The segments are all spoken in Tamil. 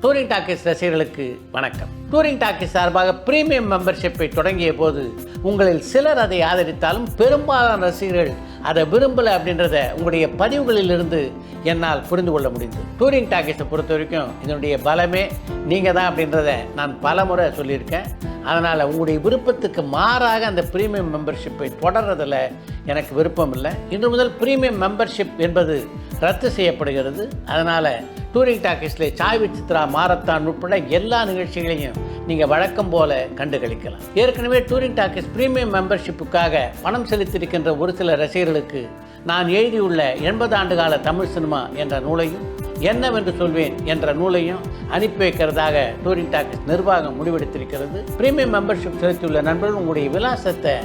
டூரிங் டாக்கீஸ் ரசிகர்களுக்கு வணக்கம். டூரிங் டாக்கீஸ் சார்பாக பிரீமியம் மெம்பர்ஷிப்பை தொடங்கிய போது உங்களில் சிலர் அதை ஆதரித்தாலும் பெரும்பாலான ரசிகர்கள் அதை விரும்பலை அப்படின்றத உங்களுடைய பதிவுகளிலிருந்து என்னால் புரிந்து கொள்ள முடிந்தது. டூரிங் டாக்கீஸை பொறுத்த வரைக்கும் இதனுடைய பலமே நீங்கள் தான் அப்படின்றத நான் பல முறை சொல்லியிருக்கேன். அதனால் உங்களுடைய விருப்பத்துக்கு மாறாக அந்த ப்ரீமியம் மெம்பர்ஷிப்பை தொடர்றதில் எனக்கு விருப்பம் இல்லை. இன்று முதல் ப்ரீமியம் மெம்பர்ஷிப் என்பது ரத்து செய்யப்படுகிறது. அதனால் டூரிங் டாக்கீஸில் சாய் வித் சித்ரா மாரத்தான் உட்பட எல்லா நிகழ்ச்சிகளையும் நீங்கள் வழக்கம் போல கண்டுகளிக்கலாம். ஏற்கனவே டூரிங் டாக்கீஸ் ப்ரீமியம் மெம்பர்ஷிப்புக்காக பணம் செலுத்தியிருக்கின்ற ஒரு சில ரசிகர்களுக்கு நான் எழுதியுள்ள 80 ஆண்டுகால தமிழ் சினிமா என்ற நூலையும் என்னவென்று சொல்வேன் என்ற நூலையும் அனுப்பி வைக்கிறதாக டூரிங் டாக்கீஸ் நிர்வாகம் முடிவெடுத்திருக்கிறது. பிரீமியம் மெம்பர்ஷிப் செலுத்தியுள்ள நண்பர்கள் உங்களுடைய விலாசத்தை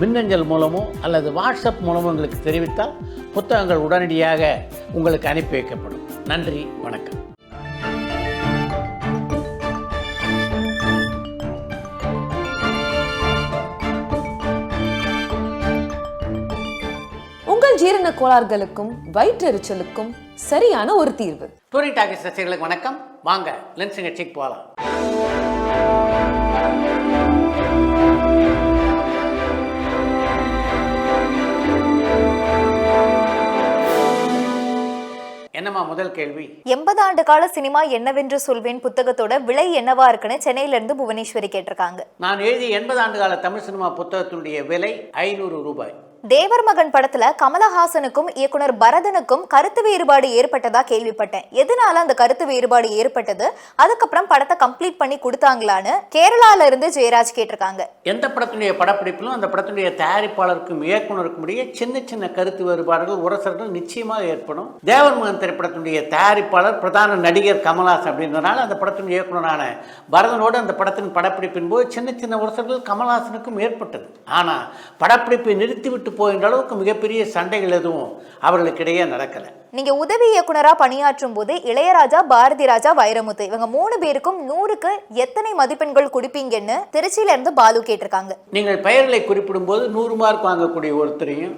மின்னஞ்சல் மூலமோ அல்லது வாட்ஸ்அப் மூலமோ உங்களுக்கு தெரிவித்தால் புத்தகங்கள் உடனடியாக உங்களுக்கு அனுப்பி வைக்கப்படும். நன்றி, வணக்கம். உங்கள் ஜீரண கோளாறுகளுக்கும் வயிற்றெரிச்சலுக்கும் சரியான ஒரு தீர்வு. டூரிங் டாக்கீஸ் ரசிகர்களுக்கு வணக்கம். வாங்க லென்ஸ் நிகழ்ச்சிக்கு போகலாம். என்னம்மா முதல் கேள்வி? 80 ஆண்டு கால சினிமா என்னவென்று சொல்வேன் புத்தகத்தோட விலை என்னவா இருக்குன்னு சென்னையில இருந்து புவனேஸ்வரி கேட்டிருக்காங்க. நான் எழுதிய 80 ஆண்டு கால தமிழ் சினிமா புத்தகத்தினுடைய விலை 500 ரூபாய். தேவர் மகன் படத்துல கமலஹாசனுக்கும் இயக்குனர் பரதனுக்கும் கருத்து வேறுபாடு ஏற்பட்டதா கேள்விப்பட்டேன். எதனால அந்த கருத்து வேறுபாடு ஏற்பட்டது? அதுக்கப்புறம் படத்தை கம்ப்ளீட் பண்ணி கொடுத்தாங்களான்னு கேரளால இருந்து ஜெயராஜ் கேட்டிருக்காங்க. எந்த படத்தினுடைய படப்பிடிப்பிலும் அந்த படத்தினுடைய தயாரிப்பாளருக்கும் இயக்குனருக்கும் இடையே சின்ன சின்ன கருத்து வேறுபாடுகள் உரசல்கள் நிச்சயமாக ஏற்படும். தேவர் மகன் திரைப்படத்தினுடைய தயாரிப்பாளர் பிரதான நடிகர் கமல்ஹாசன் அப்படின்றதுனால அந்த படத்தின் இயக்குனரான பரதனோடு அந்த படத்தின் படப்பிடிப்பின் போது சின்ன சின்ன உரசல்கள் கமல்ஹாசனுக்கும் ஏற்பட்டது. ஆனால் படப்பிடிப்பை நிறுத்திவிட்டு போகின்ற அளவுக்கு மிகப்பெரிய சண்டைகள் எதுவும் அவர்களுக்கிடையே நடக்கல. நீங்க உதவி இயக்குனரா பணியாற்றும் போது இளையராஜா, பாரதி ராஜா, வைரமுத்து இவங்க 3 பேருக்கும் 100க்கு எத்தனை மதிப்பெண்கள் கொடுப்பீங்கன்னு திருச்சியில இருந்து பாலு கேட்டிருக்காங்க. நீங்கள் பெயர்களை குறிப்பிடும் போது 100 மார்க் வாங்கக்கூடிய ஒருத்தரையும்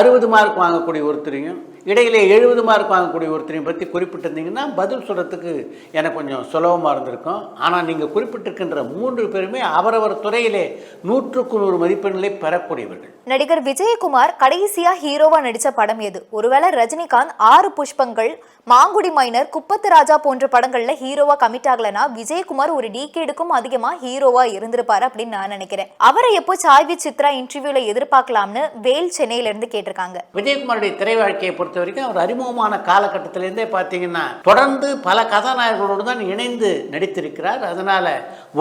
60 மார்க் வாங்கக்கூடிய ஒருத்தரையும் இடையிலே 70 மார்க் வாங்கக்கூடிய ஒருத்தரையும் பற்றி குறிப்பிட்டிருந்தீங்கன்னா பதில் சொல்கிறதுக்கு எனக்கு கொஞ்சம் சுலபமாக இருந்திருக்கும். ஆனால் நீங்கள் குறிப்பிட்டிருக்கின்ற 3 பேருமே அவரவர் துறையிலே 100க்கு 100 மதிப்பெண்களை பெறக்கூடியவர்கள். நடிகர் விஜயகுமார் கடைசியா ஹீரோவா நடிச்ச படம் எது? ஒருவேளை ரஜினிகாந்த் 6 புஷ்பங்கள், மாங்குடி மைனர், குப்பத்து ராஜா போன்ற படங்கள்ல ஹீரோவா கமிட் ஆகலனா விஜயகுமார் ஒரு டிகேடுக்கும் அதிகமா ஹீரோவா இருந்திருப்பாரு அப்படின்னு நான் நினைக்கிறேன். அவரை எப்போ சாய் வித் சித்ரா இன்டர்வியூல எதிர்பார்க்கலாம்னு வேல் சென்னையில இருந்து கேட்டிருக்காங்க. விஜயகுமாருடைய திரை வாழ்க்கையை பொறுத்த வரைக்கும் அவர் அறிமுகமான காலகட்டத்திலேருந்தே பார்த்தீங்கன்னா தொடர்ந்து பல கதாநாயகர்களோடு தான் இணைந்து நடித்திருக்கிறார். அதனால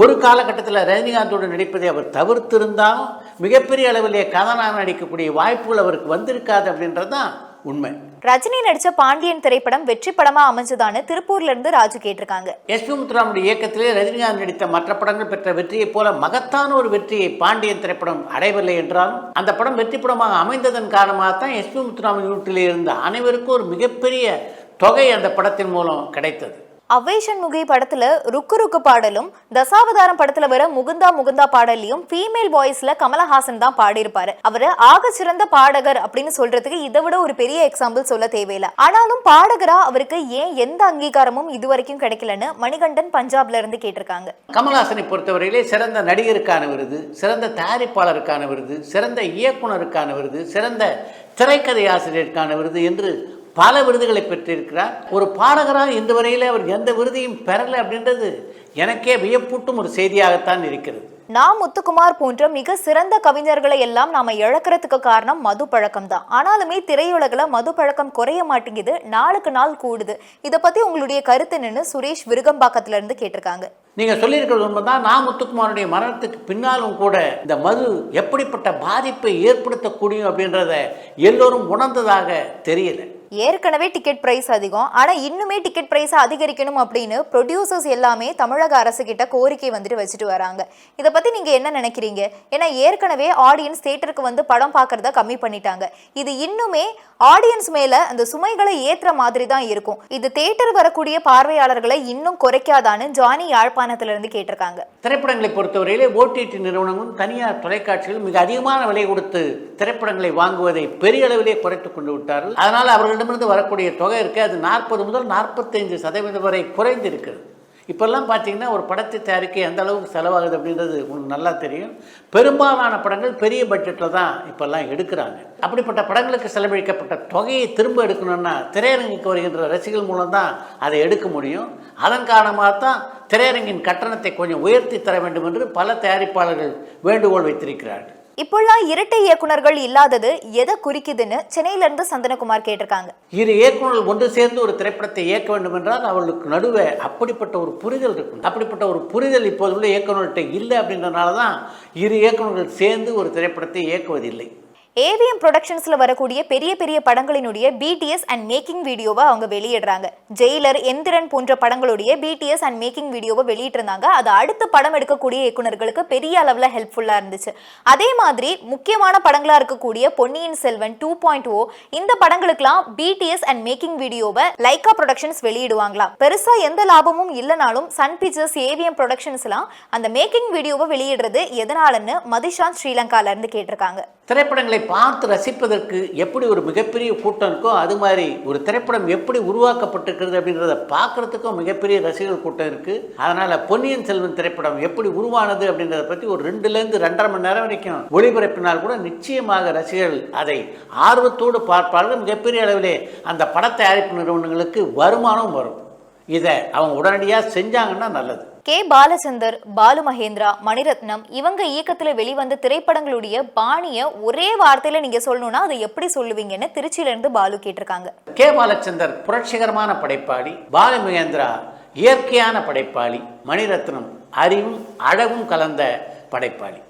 ஒரு காலகட்டத்தில் ரஜினிகாந்தோடு நடிப்பதை அவர் தவிர்த்திருந்தாலும் மிகப்பெரிய அளவிலே கதாநாயகன் நடிக்கக்கூடிய வாய்ப்புகள் அவருக்கு வந்திருக்காது அப்படின்றது தான் உண்மை. ரஜினி நடிச்ச பாண்டியன் திரைப்படம் வெற்றி படமா அமைஞ்சதான்னு திருப்பூர்ல இருந்து ராஜு கேட்டிருக்காங்க. எஸ்.பி. முத்துராமனுடைய இயக்கத்திலே ரஜினிகாந்த் நடித்த மற்ற படங்கள் பெற்ற வெற்றியை போல மகத்தான ஒரு வெற்றியை பாண்டியன் திரைப்படம் அடையவில்லை என்றாலும் அந்த படம் வெற்றி படமாக அமைந்ததன் காரணமாகத்தான் எஸ்.பி. முத்துராமன் யூனிட்டிலே இருந்த அனைவருக்கும் ஒரு மிகப்பெரிய தொகை அந்த படத்தின் மூலம் கிடைத்தது. அவ்வை முகி படத்துல ருக்கு ருக்கு பாடலும், தசாவதாரம் படத்துல வர முகுந்தா முகுந்தா பாடலையும் ஃபீமேல் வாய்ஸ்ல கமலஹாசன் தான் பாடியிருப்பாரு. அவரு ஆக சிறந்த பாடகர் அப்படின்னு சொல்றதுக்கு இதை விட ஒரு பெரிய எக்ஸாம்பிள் சொல்ல தேவையில்லை. ஆனாலும் பாடகரா அவருக்கு ஏன் எந்த அங்கீகாரமும் இதுவரைக்கும் கிடைக்கலன்னு மணிகண்டன் பஞ்சாப்ல இருந்து கேட்டிருக்காங்க. கமலஹாசனை பொறுத்தவரையிலே சிறந்த நடிகருக்கான விருது, சிறந்த தயாரிப்பாளருக்கான விருது, சிறந்த இயக்குனருக்கான விருது, சிறந்த திரைக்கதை ஆசிரியருக்கான விருது என்று பல விருதுகளை பெற்றிருக்கிறார். ஒரு பாடகராக இன்று வரையிலே அவர் எந்த விருதையும் பெறலை அப்படின்றது எனக்கே வியப்பூட்டும் ஒரு செய்தியாகத்தான் இருக்கிறது. நான் முத்துக்குமார் போன்ற மிக சிறந்த கவிஞர்களை எல்லாம் நாம இழக்கிறதுக்கு காரணம் மது பழக்கம் தான். ஆனாலுமே திரையுலகில் மது பழக்கம் குறைய மாட்டேங்குது, நாளுக்கு நாள் கூடுது. இதை பத்தி உங்களுடைய கருத்து என்னன்னு சுரேஷ் விருகம்பாக்கத்துல இருந்து கேட்டிருக்காங்க. நீங்க சொல்லியிருக்கிறது உண்மைதான். நான் முத்துக்குமாருடைய மரணத்துக்கு பின்னாலும் கூட இந்த மது எப்படிப்பட்ட பாதிப்பை ஏற்படுத்தக்கூடியும் அப்படின்றத எல்லோரும் உணர்ந்ததாக தெரியல. ஏற்கனவே டிக்கெட் பிரைஸ் அதிகம், ஆனா இன்னுமே டிக்கெட் பிரைஸை அதிகரிக்கணும் அப்படின்னு ப்ரொடியூசர்ஸ் எல்லாமே தமிழக அரசு கிட்ட கோரிக்கை வந்துட்டு வச்சுட்டு வராங்க. இதை பத்தி நீங்க என்ன நினைக்கிறீங்க? ஏன்னா ஏற்கனவே ஆடியன்ஸ் தியேட்டருக்கு வந்து படம் பார்க்கறத கம்மி பண்ணிட்டாங்க. இது இன்னுமே ஆடியன்ஸ் மேல அந்த சுமைகளை ஏற்ற மாதிரி தான் இருக்கும். இது தியேட்டர் வரக்கூடிய பார்வையாளர்களை இன்னும் குறைக்காதான்னு ஜானி யாழ்ப்பாணத்துல இருந்து கேட்டிருக்காங்க. திரைப்படங்களை பொறுத்தவரையிலே ஓடிடி நிறுவனங்களும் தனியார் தொலைக்காட்சிகள் மிக அதிகமான விலை கொடுத்து திரைப்படங்களை வாங்குவதை பெரிய அளவிலே குறைத்துக் கொண்டு விட்டார்கள். அதனால் அவர்களிடமிருந்து வரக்கூடிய தொகை இருக்கு, அது 40 முதல் 45% வரை குறைந்திருக்கிறது. இப்போல்லாம் பார்த்தீங்கன்னா ஒரு படத்தை தயாரிக்க எந்த அளவுக்கு செலவாகுது அப்படின்றது உங்களுக்கு நல்லா தெரியும். பெரும்பாலான படங்கள் பெரிய பட்ஜெட்டில் தான் இப்போல்லாம் எடுக்கிறாங்க. அப்படிப்பட்ட படங்களுக்கு செலவழிக்கப்பட்ட தொகையை திரும்ப எடுக்கணும்னா திரையரங்குக்கு வருகின்ற ரசிகர்கள் மூலம் தான் அதை எடுக்க முடியும். அதன் காரணமாக தான் திரையரங்கின் கட்டணத்தை கொஞ்சம் உயர்த்தி தர வேண்டும் என்று பல தயாரிப்பாளர்கள் வேண்டுகோள் வைத்திருக்கிறார்கள். இப்போல்லாம் இரட்டை இயக்குனர்கள் இல்லாதது எதை குறிக்குதுன்னு சென்னையில இருந்து சந்தனகுமார் கேட்டிருக்காங்க. இரு இயக்குநர்கள் ஒன்று சேர்ந்து ஒரு திரைப்படத்தை இயக்க வேண்டும் என்றால் அவர்களுக்கு நடுவே அப்படிப்பட்ட ஒரு புரிதல் இருக்கும். அப்படிப்பட்ட ஒரு புரிதல் இப்போது உள்ள இயக்குநர்கிட்ட இல்லை. அப்படின்றதுனால தான் இரு இயக்குநர்கள் சேர்ந்து ஒரு திரைப்படத்தை இயக்குவதில்லை. ஏவிஎம் ப்ரொடக்ஷன்ஸ்ல வரக்கூடிய பெரிய பெரிய படங்களினுடைய பிடிஎஸ் அண்ட் மேக்கிங் வீடியோவை அவங்க வெளியிடுறாங்க. ஜெயிலர், எந்திரன் போன்ற படங்களுடைய பிடிஎஸ் அண்ட் மேக்கிங் வீடியோவை வெளியிட்டிருந்தாங்க. அது அடுத்த படம் எடுக்கக்கூடிய இயக்குனர்களுக்கு பெரிய அளவில் ஹெல்ப்ஃபுல்லாக இருந்துச்சு. அதே மாதிரி முக்கியமான படங்களாக இருக்கக்கூடிய பொன்னியின் செல்வன் 2.0 இந்த படங்களுக்கெல்லாம் பிடிஎஸ் அண்ட் மேக்கிங் வீடியோவை லைகா ப்ரொடக்ஷன்ஸ் வெளியிடுவாங்களாம். பெருசா எந்த லாபமும் இல்லைனாலும் சன் பிக்சர்ஸ், ஏவிஎம் ப்ரொடக்ஷன்ஸ்லாம் அந்த மேக்கிங் வீடியோவை வெளியிடுறது எதனாலன்னு மதிஷாந்த் ஸ்ரீலங்கால இருந்து கேட்டிருக்காங்க. திரைப்படங்களை பார்த்து ரசிப்பதற்கு எப்படி ஒரு மிகப்பெரிய கூட்டம் இருக்கோ அது மாதிரி ஒரு திரைப்படம் எப்படி உருவாக்கப்பட்டிருக்கிறது அப்படின்றத பார்க்கறதுக்கும் மிகப்பெரிய ரசிகர்கள் கூட்டம் இருக்குது. அதனால் பொன்னியின் செல்வன் திரைப்படம் எப்படி உருவானது அப்படின்றத பற்றி ஒரு 2லேருந்து 2.5 மணி நேரம் வரைக்கும் ஒளிபரப்பினால் கூட நிச்சயமாக ரசிகர்கள் அதை ஆர்வத்தோடு பார்ப்பார்கள். மிகப்பெரிய அளவிலே அந்த பட தயாரிப்பு நிறுவனங்களுக்கு வருமானம் வரும். இதை அவங்க உடனடியாக செஞ்சாங்கன்னா நல்லது. கே. பாலச்சந்தர், பாலு மகேந்திரா, மணிரத்னம் இவங்க இயக்கத்தில் வெளிவந்த திரைப்படங்களுடைய பாணியை ஒரே வார்த்தையில நீங்க சொல்லணும்னா அதை எப்படி சொல்லுவீங்கன்னு திருச்சியில இருந்து பாலு கேட்டிருக்காங்க. கே. பாலச்சந்தர் புரட்சிகரமான படைப்பாளி, பாலு மகேந்திரா இயற்கையான படைப்பாளி, மணிரத்னம் அறிவும் அழகும் கலந்த படைப்பாளி.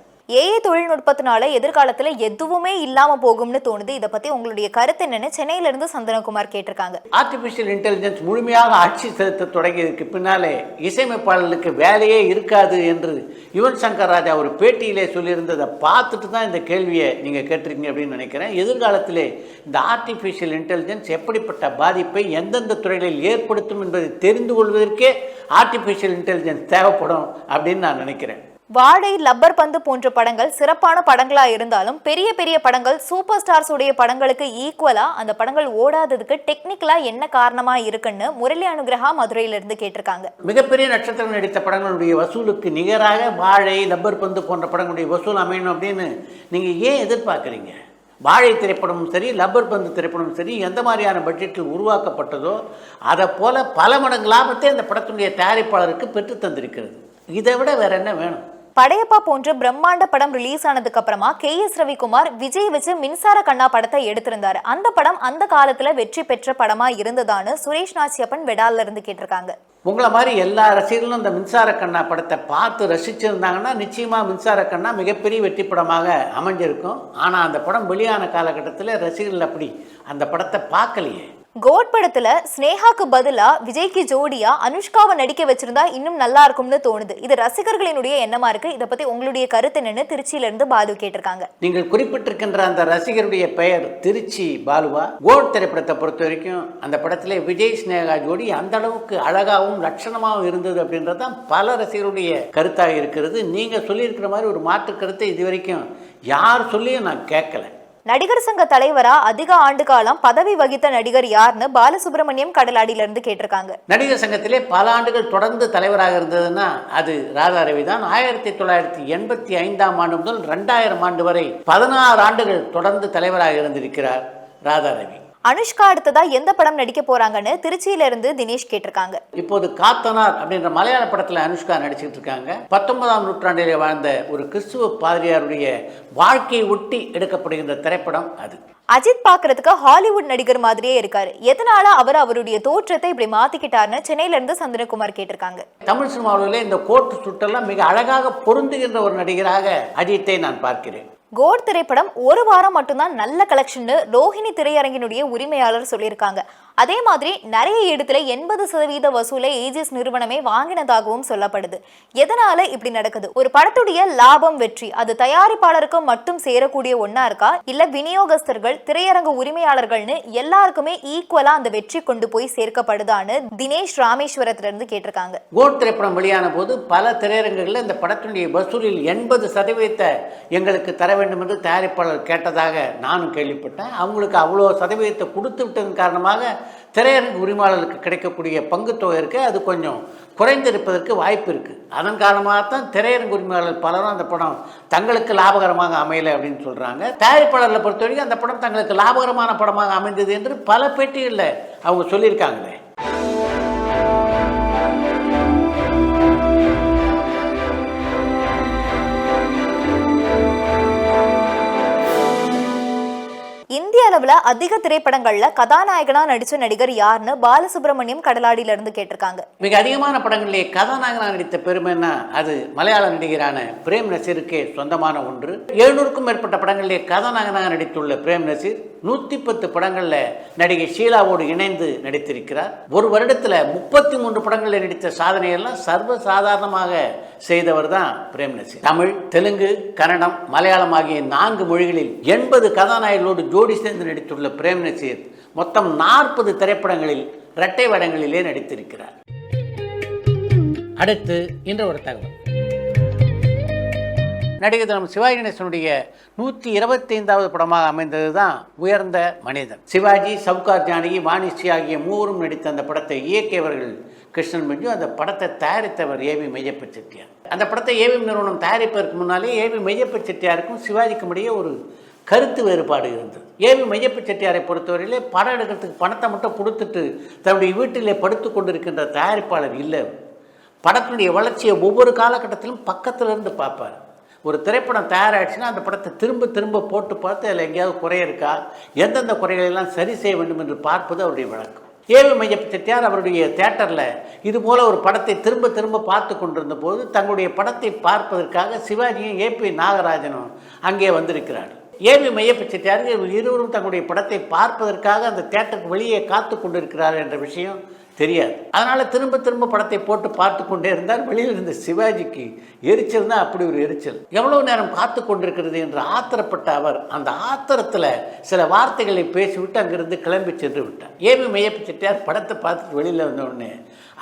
ஏஐ தொழில்நுட்பத்தினால எதிர்காலத்துல எதுவுமே இல்லாம போகும்னு தோணுது. இதை பத்தி உங்களுடைய கருத்து என்னன்னு சென்னையில இருந்து சந்தனகுமார் கேட்டிருக்காங்க. ஆர்டிபிஷியல் இன்டெலிஜென்ஸ் முழுமையாக ஆட்சி செலுத்த தொடங்கியதுக்கு பின்னாலே இசையமைப்பாளர்களுக்கு வேலையே இருக்காது என்று யுவன் சங்கர் ராஜா ஒரு பேட்டியிலே சொல்லியிருந்ததை பார்த்துட்டு தான் இந்த கேள்வியை நீங்கள் கேட்டிருக்கீங்க அப்படின்னு நினைக்கிறேன். எதிர்காலத்திலே இந்த ஆர்டிபிஷியல் இன்டெலிஜென்ஸ் எப்படிப்பட்ட பாதிப்பை எந்தெந்த துறைகளில் ஏற்படுத்தும் என்பதை தெரிந்து கொள்வதற்கே ஆர்டிபிஷியல் இன்டெலிஜென்ஸ் தேவைப்படும் அப்படின்னு நான் நினைக்கிறேன். வாழை, லப்பர் பந்து போன்ற படங்கள் சிறப்பான படங்களா இருந்தாலும் பெரிய பெரிய படங்கள் சூப்பர் ஸ்டார்ஸ் உடைய படங்களுக்கு ஈக்குவலா அந்த படங்கள் ஓடாததுக்கு டெக்னிக்கலா என்ன காரணமா இருக்குன்னு முரளி அனுகிரகா மதுரையில இருந்து கேட்டிருக்காங்க. மிகப்பெரிய நட்சத்திரம் நடித்த படங்களுடைய வசூலுக்கு நிகராக வாழை, லப்பர் பந்து போன்ற படங்களுடைய வசூல் அமையணும் அப்படின்னு நீங்க ஏன் எதிர்பார்க்குறீங்க? வாழை திரைப்படமும் சரி, லப்பர் பந்து திரைப்படமும் சரி, எந்த மாதிரியான பட்ஜெட்டில் உருவாக்கப்பட்டதோ அதை போல பல மடங்கு லாபத்தை அந்த படத்துடைய தயாரிப்பாளருக்கு பெற்று தந்திருக்கிறது. இதை விட வேற என்ன வேணும்? படையப்பா போன்ற பிரம்மாண்ட படம் ரிலீஸ் ஆனதுக்கு அப்புறமா KS ரவிக்குமார் விஜய் வச்சு மின்சார கண்ணா படத்தை எடுத்திருந்தாரு. அந்த படம் அந்த காலத்துல வெற்றி பெற்ற படமா இருந்ததான்னு சுரேஷ் நாச்சியப்பன் வெடால்ல இருந்து கேட்டிருக்காங்க. உங்களை மாதிரி எல்லா ரசிகர்களும் இந்த மின்சார கண்ணா படத்தை பார்த்து ரசிச்சிருந்தாங்கன்னா நிச்சயமா மின்சார கண்ணா மிகப்பெரிய வெற்றி படமாக அமைஞ்சிருக்கும். ஆனால் அந்த படம் வெளியான காலகட்டத்தில் ரசிகர்கள் அப்படி அந்த படத்தை பார்க்கலையே. கோட் படத்துல ஸ்னேகாக்கு பதிலா விஜய்க்கு ஜோடியா அனுஷ்காவை நடிக்க வச்சிருந்தா இன்னும் நல்லா இருக்கும்னு தோணுது. இது ரசிகர்களினுடைய எண்ணமா இருக்கு. இதை பத்தி உங்களுடைய கருத்து என்னன்னு திருச்சியில இருந்து பாலு கேட்டிருக்காங்க. நீங்கள் குறிப்பிட்டிருக்கின்ற அந்த ரசிகருடைய பெயர் திருச்சி பாலுவா. கோட் திரைப்படத்தை பொறுத்த வரைக்கும் அந்த படத்திலே விஜய் ஸ்னேகா ஜோடி அந்த அளவுக்கு அழகாகவும் லட்சணமாகவும் இருந்தது அப்படின்றதான் பல ரசிகருடைய கருத்தாக இருக்கிறது. நீங்க சொல்லியிருக்கிற மாதிரி ஒரு மாற்று கருத்தை இதுவரைக்கும் யார் சொல்லியும் நான் கேட்கல. நடிகர் சங்க தலைவரா அதிக ஆண்டு காலம் பதவி வகித்த நடிகர் யாருன்னு பாலசுப்ரமணியம் கடலாடியில இருந்து கேட்டிருக்காங்க. நடிகர் சங்கத்திலே பல ஆண்டுகள் தொடர்ந்து தலைவராக இருந்ததுன்னா அது ராதா ரவி தான். 1985ஆம் ஆண்டு முதல் 2000 ஆண்டு வரை 16 ஆண்டுகள் தொடர்ந்து தலைவராக இருந்திருக்கிறார் ராதா ரவி. அனுஷ்கா அடுத்ததா எந்த படம் நடிக்க போறாங்கன்னு திருச்சியில இருந்து தினேஷ் கேட்டிருக்காங்க. இப்போது காத்தனார் அப்படின்ற மலையாள படத்துல அனுஷ்கா நடிச்சுட்டு இருக்காங்க. 19ஆம் நூற்றாண்டிலே வாழ்ந்த ஒரு கிறிஸ்துவ பாதிரியாருடைய வாழ்க்கையை ஒட்டி எடுக்கப்படுகின்ற திரைப்படம் அது. அஜித் பாக்குறதுக்கு ஹாலிவுட் நடிகர் மாதிரியே இருக்காரு. எதனால அவருடைய தோற்றத்தை இப்படி மாத்திக்கிட்டாருன்னு சென்னையில இருந்து சந்தனகுமார் கேட்டிருக்காங்க. தமிழ் சினிமாவிலே இந்த கோட்டு சுட்டெல்லாம் மிக அழகாக பொருந்துகின்ற ஒரு நடிகராக அஜித்தை நான் பார்க்கிறேன். கோட் திரைப்படம் ஒரு வாரம் மட்டும்தான் நல்ல கலெக்ஷன் ரோஹிணி திரையரங்கினுடைய உரிமையாளர் சொல்லியிருக்காங்க. அதே மாதிரி நிறைய இடத்துல 80% வசூலை ஏஜிஎஸ் நிறுவனமே வாங்கினதாகவும் சொல்லப்படுது. எதனால இப்படி நடக்குது? ஒரு படத்துடைய லாபம், வெற்றி அது தயாரிப்பாளருக்கு மட்டும் சேரக்கூடிய ஒன்னா இருக்கா, இல்ல விநியோகஸ்தர்கள், திரையரங்கு உரிமையாளர்கள்னு எல்லாருக்குமே ஈக்குவலா அந்த வெற்றி கொண்டு போய் சேர்க்கப்படுதான்னு தினேஷ் ராமேஸ்வரத்துல இருந்து கேட்டிருக்காங்க. கோட் திரைப்படம் வெளியான போது பல திரையரங்குகளில் இந்த படத்துடைய வசூலில் 80% எங்களுக்கு தர வேண்டும் என்று தயாரிப்பாளர் கேட்டதாக நானும் கேள்விப்பட்டேன். அவங்களுக்கு அவ்வளோ சதவீதத்தை கொடுத்து விட்டதன் காரணமாக திரையரங்கு உரிமையாளர்களுக்கு கிடைக்கக்கூடிய பங்கு தொகை இருக்கு, அது கொஞ்சம் குறைந்திருப்பதற்கு வாய்ப்பு இருக்குது. அதன் காரணமாகத்தான் திரையரங்கு உரிமையாளர்கள் பலரும் அந்த படம் தங்களுக்கு லாபகரமாக அமையலை அப்படின்னு சொல்கிறாங்க. தயாரிப்பாளர்களை பொறுத்த வரைக்கும் அந்த படம் தங்களுக்கு லாபகரமான படமாக அமைந்தது என்று பல பேட்டிகளில் அவங்க சொல்லியிருக்காங்களே. இந்திய அளவுல அதிக திரைப்படங்கள்ல கதாநாயகனா நடிச்ச நடிகர் யாருன்னு பாலசுப்ரமணியம் கடலாடியில இருந்து கேட்டிருக்காங்க. மிக அதிகமான படங்களிலே கதாநாயகனா நடித்த பெருமைன்னா அது மலையாள நடிகரான பிரேம் நசீருக்கே சொந்தமான ஒன்று. 700க்கும் மேற்பட்ட படங்களிலே கதாநாயகனாக நடித்துள்ள பிரேம் நசீர் 110 படங்கள்ல நடிகை ஷீலாவோடு இணைந்து நடித்திருக்கிறார். ஒரு வருடத்துல 33 படங்களில் நடித்த சாதனையெல்லாம் சர்வ சாதாரணமாக செய்தவர் தான் பிரேம் நசீர். தமிழ், தெலுங்கு, கன்னடம், மலையாளம் ஆகிய 4 மொழிகளில் 80 கதாநாயகர்களோடு ஜோடி சேர்ந்து நடித்துள்ள பிரேம் நசீர் மொத்தம் 40 திரைப்படங்களில் இரட்டை வேடங்களிலே நடித்திருக்கிறார். அடுத்து இன்று ஒரு தகவல். நடிகர் தினம் சிவாஜி கணேசனுடைய 125வது படமாக அமைந்தது தான் உயர்ந்த மனிதன். சிவாஜி, சவுகார் ஜானகி, வாணிஸ்ரீ ஆகிய 3 நடித்த அந்த படத்தை இயக்கியவர்கள் கிருஷ்ணன் மஞ்சு. அந்த படத்தை தயாரித்தவர் ஏவி மெய்யப்ப செட்டியார். அந்த படத்தை ஏவிஎம் நிறுவனம் தயாரிப்பதற்கு முன்னாலே ஏவி மெய்யப்ப செட்டியாருக்கும் சிவாஜிக்கும் இடையே ஒரு கருத்து வேறுபாடு இருந்தது. ஏவி மெய்யப்ப செட்டியாரை பொறுத்தவரையிலே படம் எடுக்கிறதுக்கு பணத்தை மட்டும் கொடுத்துட்டு தன்னுடைய வீட்டிலே படுத்து கொண்டிருக்கின்ற தயாரிப்பாளர் இல்லை. படத்தினுடைய வளர்ச்சியை ஒவ்வொரு காலகட்டத்திலும் பக்கத்தில் இருந்து பார்ப்பார். ஒரு திரைப்படம் தயாராகிடுச்சுன்னா அந்த படத்தை திரும்ப திரும்ப போட்டு பார்த்து அதில் எங்கேயாவது குறை இருக்கா, எந்தெந்த குறைகளெல்லாம் சரி செய்ய வேண்டும் என்று பார்ப்பது அவருடைய வழக்கம். ஏவி மெய்யப்ப செட்டியார் அவருடைய தியேட்டரில் இதுபோல் ஒரு படத்தை திரும்ப திரும்ப பார்த்து கொண்டிருந்த போது தங்களுடைய படத்தை பார்ப்பதற்காக சிவாஜியும் ஏபி நாகராஜனும் அங்கே வந்திருக்கிறார்கள். ஏவி மெய்யப்ப செட்டியாருக்கு இருவரும் தங்களுடைய படத்தை பார்ப்பதற்காக அந்த தியேட்டருக்கு வெளியே காத்து கொண்டிருக்கிறார் என்ற விஷயம் தெரியாது. அதனால் திரும்ப திரும்ப படத்தை போட்டு பார்த்து கொண்டே இருந்தார். வெளியில் இருந்த சிவாஜிக்கு எரிச்சல் தான் அப்படி ஒரு எரிச்சல். எவ்வளவு நேரம் காத்து கொண்டிருக்கிறது என்று ஆத்திரப்பட்ட அவர் அந்த ஆத்திரத்தில் சில வார்த்தைகளை பேசிவிட்டு அங்கிருந்து கிளம்பி சென்று விட்டார். ஏவி மெய்யப்ப செட்டியார் படத்தை பார்த்துட்டு வெளியில் வந்தவுடனே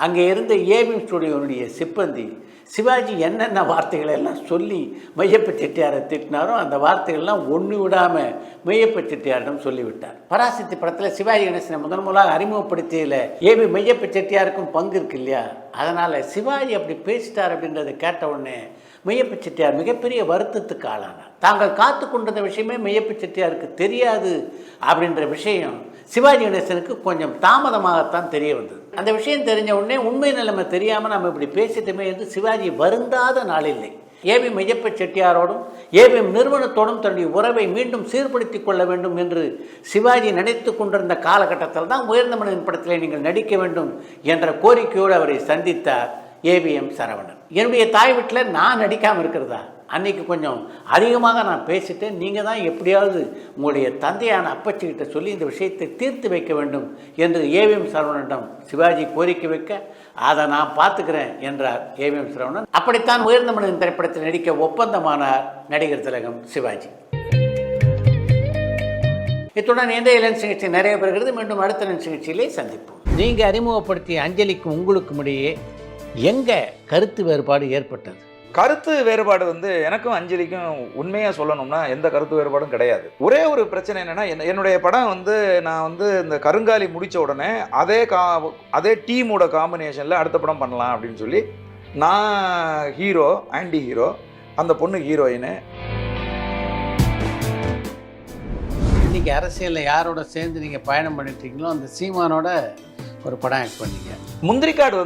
அங்கே இருந்த ஏவிஎம் ஸ்டுடியோனுடைய சிப்பந்தி சிவாஜி என்னென்ன வார்த்தைகளை எல்லாம் சொல்லி மெய்யப்ப செட்டியாரை திட்டினாரோ அந்த வார்த்தைகள்லாம் ஒன்று விடாமல் மெய்யப்ப செட்டியாரிடம் சொல்லிவிட்டார். பராசக்தி படத்தில் சிவாஜி கணேசனை முதலாக அறிமுகப்படுத்தியில் ஏவி மெய்யப்ப செட்டியாருக்கும் பங்கு இருக்கு இல்லையா, அதனால் சிவாஜி அப்படி பேசிட்டார் அப்படின்றத கேட்ட உடனே மெய்யப்ப செட்டியார் மிகப்பெரிய வருத்தத்துக்கு ஆளானார். தாங்கள் காத்து கொண்டிருந்த விஷயமே மெய்யப்ப செட்டியாருக்கு தெரியாது அப்படின்ற விஷயம் சிவாஜி கணேசனுக்கு கொஞ்சம் தாமதமாகத்தான் தெரிய வந்தது. அந்த விஷயம் தெரிஞ்ச உடனே உண்மை நிலைமை தெரியாமல் நம்ம இப்படி பேசிட்டோமே என்று சிவாஜி வருந்தாத நாளில்லை. ஏவி மெய்யப்ப செட்டியாரோடும் ஏவிஎம் நிறுவனத்தோடும் தன்னுடைய உறவை மீண்டும் சீர்படுத்திக் கொள்ள வேண்டும் என்று சிவாஜி நினைத்து கொண்டிருந்த காலகட்டத்தில் தான் உயர்ந்த மனிதன் படத்தில் நீங்கள் நடிக்க வேண்டும் என்ற கோரிக்கையோடு அவரை சந்தித்தார் ஏவிஎம் சரவணன். என்னுடைய தாய் வீட்டில் நான் நடிக்காமல் இருக்கிறதா, அன்றைக்கி கொஞ்சம் அதிகமாக நான் பேசிட்டேன், நீங்கள் தான் எப்படியாவது உங்களுடைய தந்தையான அப்பச்சிக்கிட்ட சொல்லி இந்த விஷயத்தை தீர்த்து வைக்க வேண்டும் என்று ஏவிஎம் சரவணனிடம் சிவாஜி கோரிக்கை வைக்க அதை நான் பார்த்துக்கிறேன் என்றார் ஏவிஎம் சரவணன். அப்படித்தான் உயர்ந்த மனிதன் திரைப்படத்தில் நடிக்க ஒப்பந்தமானார் நடிகர் திலகம் சிவாஜி. இத்துடன் இந்த லென்ஸ் நிகழ்ச்சி நிறைய பெறுகிறது. மீண்டும் அடுத்த லென்ஸ் நிகழ்ச்சியிலே சந்திப்போம். நீங்கள் அறிமுகப்படுத்திய அஞ்சலிக்கும் உங்களுக்கும் இடையே எங்கே கருத்து வேறுபாடு ஏற்பட்டது? கருத்து வேறுபாடு எனக்கும் அஞ்சலிக்கும் உண்மையாக சொல்லணும்னா எந்த கருத்து வேறுபாடும் கிடையாது. ஒரே ஒரு பிரச்சனை என்னென்னா, என்னுடைய படம் நான் இந்த கருங்காலி முடித்த உடனே அதே டீமோட காம்பினேஷனில் அடுத்த படம் பண்ணலாம் அப்படின்னு சொல்லி நான் ஹீரோ, ஆன்டி ஹீரோ, அந்த பொண்ணு ஹீரோயினு. இன்றைக்கி அரசியலில் யாரோட சேர்ந்து நீங்கள் பயணம் பண்ணிட்டீங்களோ அந்த சீமானோட ஒரு படம் ஆக்ட் பண்ணீங்க. முந்திரிக்காடு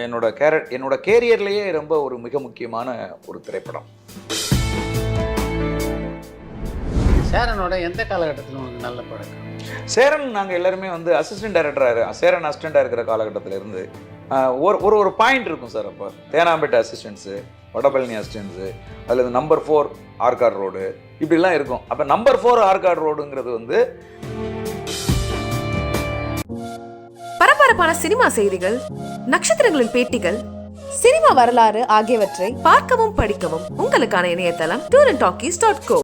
என்னோட கேரியர்லேயே ரொம்ப ஒரு மிக முக்கியமான ஒரு திரைப்படம். சேரனோட எந்த காலகட்டத்தில் உங்களுக்கு நல்ல பழக்கம்? சேரன் நாங்கள் எல்லாருமே அசிஸ்டன்ட் டைரக்டராக சேரன் அசிஸ்டண்ட்டாக இருக்கிற காலகட்டத்தில் இருந்து ஒரு பாயிண்ட் இருக்கும் சார். அப்போ தேனாம்பேட்டை அசிஸ்டன்ஸு, வடபழனி அசிஸ்டன்ஸு, அதில் நம்பர் 4 ஆர்காட் ரோடு இப்படிலாம் இருக்கும். அப்போ நம்பர் 4 ஆர்காட் ரோடுங்கிறது பரபரப்பான சினிமா செய்திகள், நட்சத்திரங்களின் பேட்டிகள், சினிமா வரலாறு ஆகியவற்றை பார்க்கவும் படிக்கவும் உங்களுக்கான இணையதளம் tourantalkies.co.